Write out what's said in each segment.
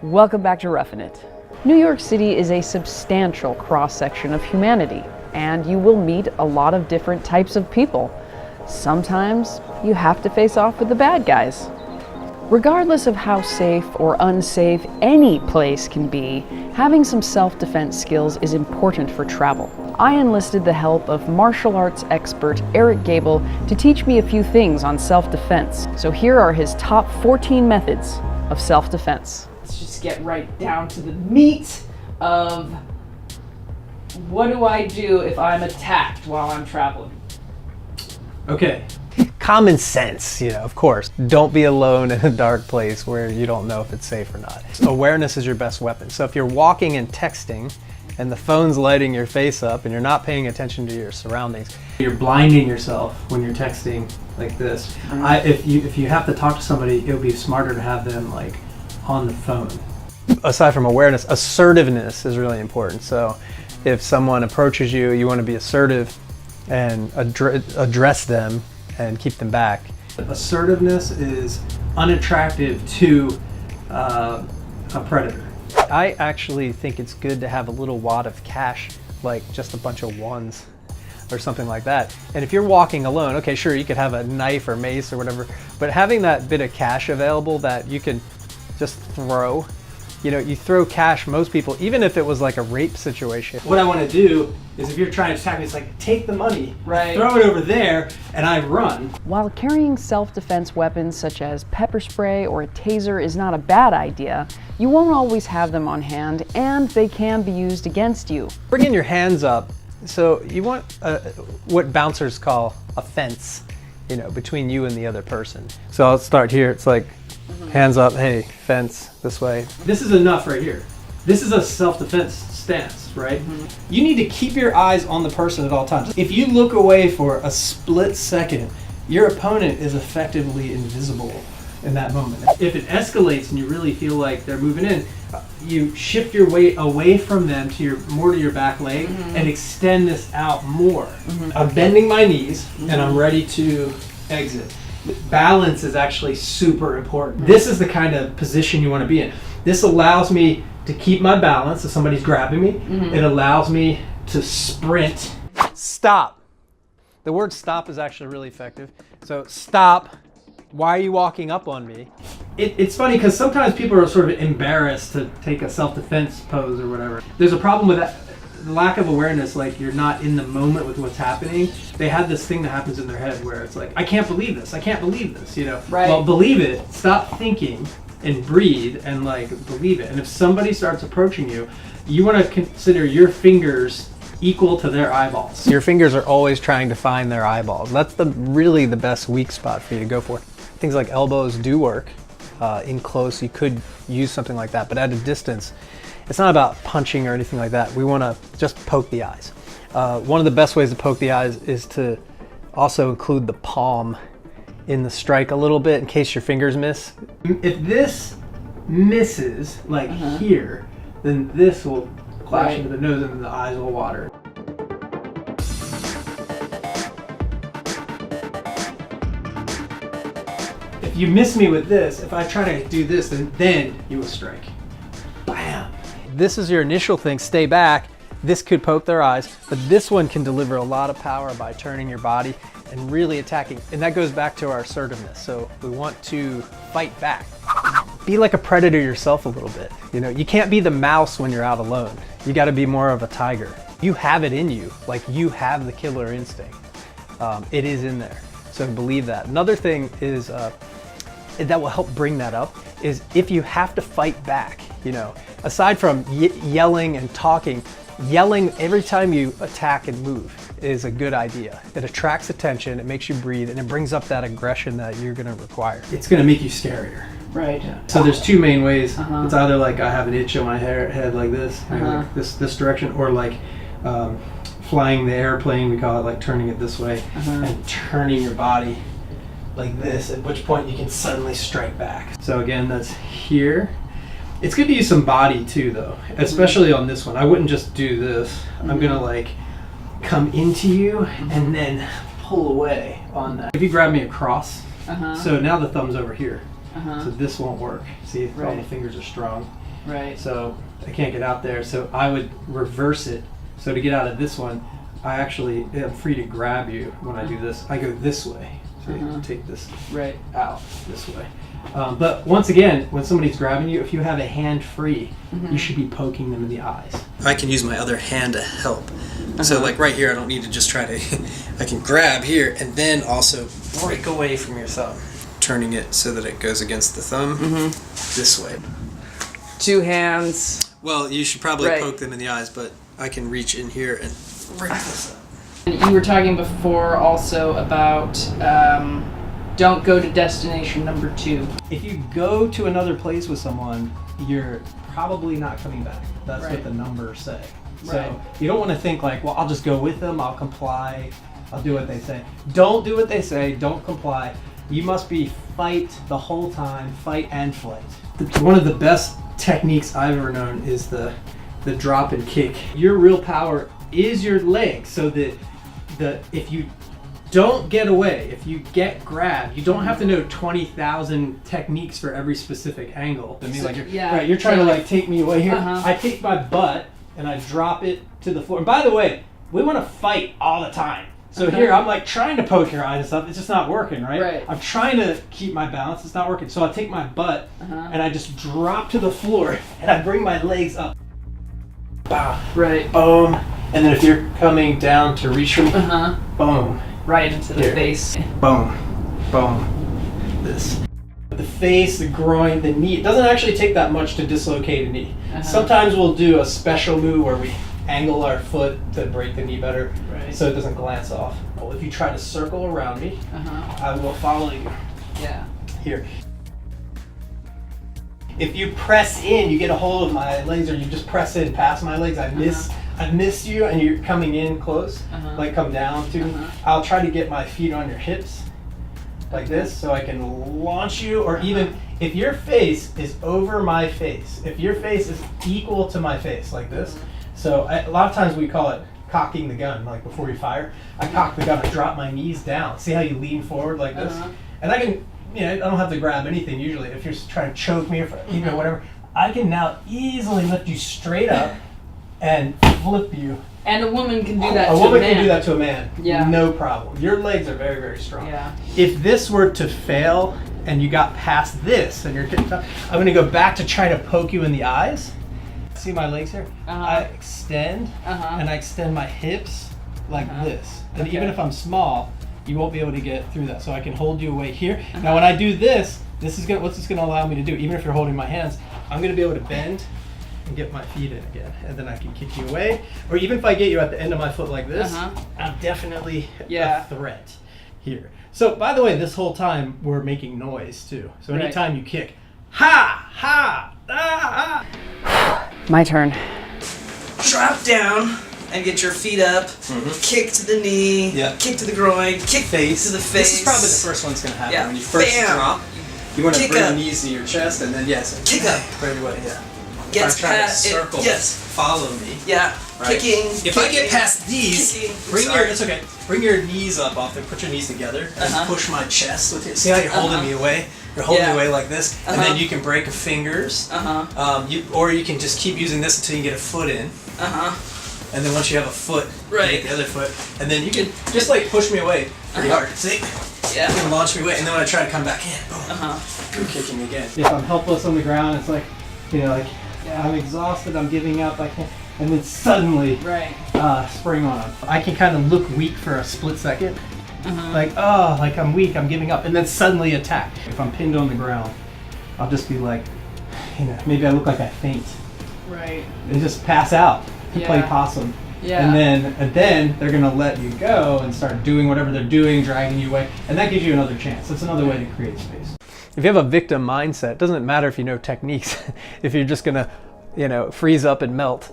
Welcome back to Roughing It. New York City is a substantial cross-section of humanity, and you will meet a lot of different types of people. Sometimes you have to face off with the bad guys. Regardless of how safe or unsafe any place can be, having some self-defense skills is important for travel. I enlisted the help of martial arts expert Eric Gable to teach me a few things on self-defense. So here are his top 14 methods of self-defense. Let's just get right down to the meat of what do I do if I'm attacked while I'm traveling? Okay. Common sense, of course. Don't be alone in a dark place where you don't know if it's safe or not. Awareness is your best weapon. So if you're walking and texting and the phone's lighting your face up and you're not paying attention to your surroundings, you're blinding yourself when you're texting like this. If you have to talk to somebody, it would be smarter to have them on the phone. Aside from awareness, assertiveness is really important. So if someone approaches you, you want to be assertive and address them and keep them back. Assertiveness is unattractive to a predator. I actually think it's good to have a little wad of cash, like just a bunch of ones or something like that. And if you're walking alone, okay, sure, you could have a knife or mace or whatever, but having that bit of cash available that you can just throw, you throw cash, most people, even if it was like a rape situation. What I want to do is if you're trying to attack me, it's like, take the money, right, throw it over there, and I run. While carrying self-defense weapons such as pepper spray or a taser is not a bad idea, you won't always have them on hand, and they can be used against you. Bringing your hands up, so you want what bouncers call a fence, between you and the other person. So I'll start here, it's like, hands up, hey, fence, this way. This is enough right here. This is a self-defense stance, right? You need to keep your eyes on the person at all times. If you look away for a split second, your opponent is effectively invisible in that moment. If it escalates and you really feel like they're moving in, you shift your weight away from them to more to your back leg and extend this out more. I'm bending my knees and I'm ready to exit. Balance is actually super important. This is the kind of position you want to be in. This allows me to keep my balance if somebody's grabbing me. It allows me to sprint. Stop. The word stop is actually really effective. So stop. Why are you walking up on me? It's funny because sometimes people are sort of embarrassed to take a self-defense pose or whatever. There's a problem with that. Lack of awareness, like you're not in the moment with what's happening. They have this thing that happens in their head where it's like, I can't believe this, Right. Well, believe it, stop thinking and breathe and believe it. And if somebody starts approaching you, you want to consider your fingers equal to their eyeballs. Your fingers are always trying to find their eyeballs. That's really the best weak spot for you to go for. Things like elbows do work. In close, you could use something like that, but at a distance, it's not about punching or anything like that. We want to just poke the eyes. One of the best ways to poke the eyes is to also include the palm in the strike a little bit in case your fingers miss. If this misses here, then this will clash into the nose and then the eyes will water. If you miss me with this, if I try to do this, then you will strike. Bam! This is your initial thing, stay back. This could poke their eyes, but this one can deliver a lot of power by turning your body and really attacking. And that goes back to our assertiveness. So we want to fight back. Be like a predator yourself a little bit. You can't be the mouse when you're out alone. You got to be more of a tiger. You have it in you, you have the killer instinct. It is in there, so believe that. Another thing is that will help bring that up is if you have to fight back, aside from yelling and talking, yelling every time you attack and move is a good idea. It attracts attention, it makes you breathe, and it brings up that aggression that you're going to require. It's going to make you scarier. Right. Yeah. So there's two main ways. It's either I have an itch on my head like this, this direction, or flying the airplane, we call it turning it this way, and turning your body like this, at which point you can suddenly strike back. So again, that's here. It's good to use some body too though, especially on this one. I wouldn't just do this. I'm gonna come into you and then pull away on that. If you grab me across, so now the thumb's over here. So this won't work. See, if all the fingers are strong. Right. So I can't get out there. So I would reverse it. So to get out of this one, I actually am free to grab you when I do this. I go this way. So you can take this out this way. But once again, when somebody's grabbing you, if you have a hand free, you should be poking them in the eyes. I can use my other hand to help. So like right here, I don't need to just try to, I can grab here and then also break away from your thumb. Turning it so that it goes against the thumb this way. 2 hands. Well, you should probably poke them in the eyes, but I can reach in here and break this up. You were talking before also about don't go to destination number 2. If you go to another place with someone, you're probably not coming back. That's what the numbers say. So you don't want to think like, well, I'll just go with them, I'll comply, I'll do what they say. Don't do what they say, don't comply. You must be fight the whole time, fight and flight. One of the best techniques I've ever known is the drop and kick. Your real power is your legs, so that if you don't get away, if you get grabbed, you don't have to know 20,000 techniques for every specific angle. I mean, like you're trying to like take me away here. I take my butt and I drop it to the floor. And by the way, we want to fight all the time. So here I'm like trying to poke your eyes and stuff. It's just not working, right? I'm trying to keep my balance. It's not working. So I take my butt and I just drop to the floor and I bring my legs up. Bow. Boom. And then if you're coming down to reach for me, boom. Right into the face. Boom. Boom. This. The face, the groin, the knee. It doesn't actually take that much to dislocate a knee. Sometimes we'll do a special move where we angle our foot to break the knee better so it doesn't glance off. Well, if you try to circle around me, I will follow you. Here. If you press in, you get a hold of my legs, or you just press in past my legs, I miss you and you're coming in close, like come down to me. I'll try to get my feet on your hips like this so I can launch you, or even if your face is over my face, if your face is equal to my face like this. So a lot of times we call it cocking the gun, like before you fire. I cock the gun, I drop my knees down. See how you lean forward like this? And I can, I don't have to grab anything usually. If you're trying to choke me or whatever, I can now easily lift you straight up and flip you. And a woman can do that to a man. A woman can do that to a man. Yeah. No problem. Your legs are very, very strong. Yeah. If this were to fail and you got past this and you're getting tough, I'm going to go back to try to poke you in the eyes. See my legs here? I extend and I extend my hips like this. And even if I'm small, you won't be able to get through that. So I can hold you away here. Now when I do this, what's this going to allow me to do? Even if you're holding my hands, I'm going to be able to bend and get my feet in again. And then I can kick you away. Or even if I get you at the end of my foot like this, I'm definitely a threat here. So by the way, this whole time we're making noise too. So anytime you kick, ha, ha, ah, ah. My turn. Drop down and get your feet up. Kick to the knee. Kick to the groin. Kick face to the face. This is probably the first one's going to happen. When you first drop, you want to bring the knees to your chest and then kick up right away. Gets past to circle. Follow me. Kicking. If I get past these, bring your knees up off there. Put your knees together and push my chest with it. See how you're holding me away? You're holding me away like this, and then you can break your fingers. Or you can just keep using this until you get a foot in. And then once you have a foot, you get the other foot, and then you can just like push me away pretty hard. See? You can launch me away, and then when I try to come back in, boom, you're kicking again. If I'm helpless on the ground, it's like, I'm exhausted, I'm giving up, I can't, and then suddenly spring on them. I can kind of look weak for a split second, like I'm weak, I'm giving up, and then suddenly attack. If I'm pinned on the ground, I'll just be like, maybe I look like I faint. And just pass out and play possum. And then they're gonna let you go and start doing whatever they're doing, dragging you away, and that gives you another chance. That's another way to create space. If you have a victim mindset, it doesn't matter if you know techniques. If you're just gonna, freeze up and melt,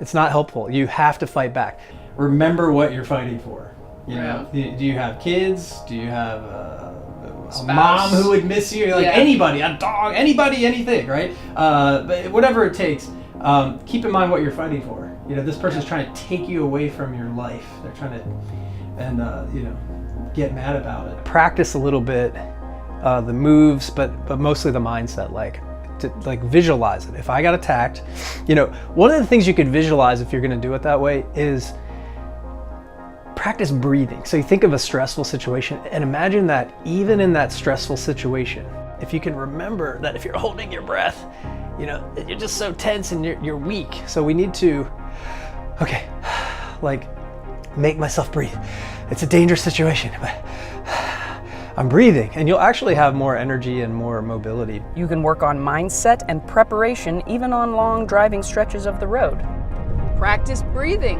it's not helpful. You have to fight back. Remember what you're fighting for. Do you have kids? Do you have a mom who would miss you? Anybody, a dog, anybody, anything, right? But whatever it takes, keep in mind what you're fighting for. This person's trying to take you away from your life. They're trying to, get mad about it. Practice a little bit the moves, but mostly the mindset. Like, to like visualize it. If I got attacked, you know, one of the things you could visualize if you're going to do it that way is practice breathing. So you think of a stressful situation and imagine that even in that stressful situation, if you can remember that if you're holding your breath, you know, you're just so tense and you're weak. So we need to, okay, like make myself breathe. It's a dangerous situation, but I'm breathing, and you'll actually have more energy and more mobility. You can work on mindset and preparation even on long driving stretches of the road. Practice breathing.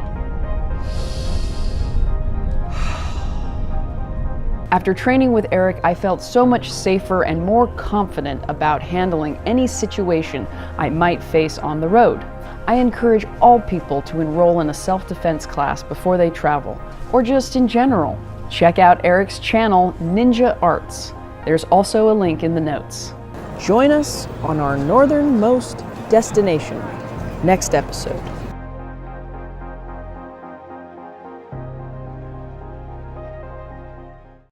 After training with Eric, I felt so much safer and more confident about handling any situation I might face on the road. I encourage all people to enroll in a self-defense class before they travel, or just in general. Check out Eric's channel, Ninja Arts. There's also a link in the notes. Join us on our northernmost destination next episode.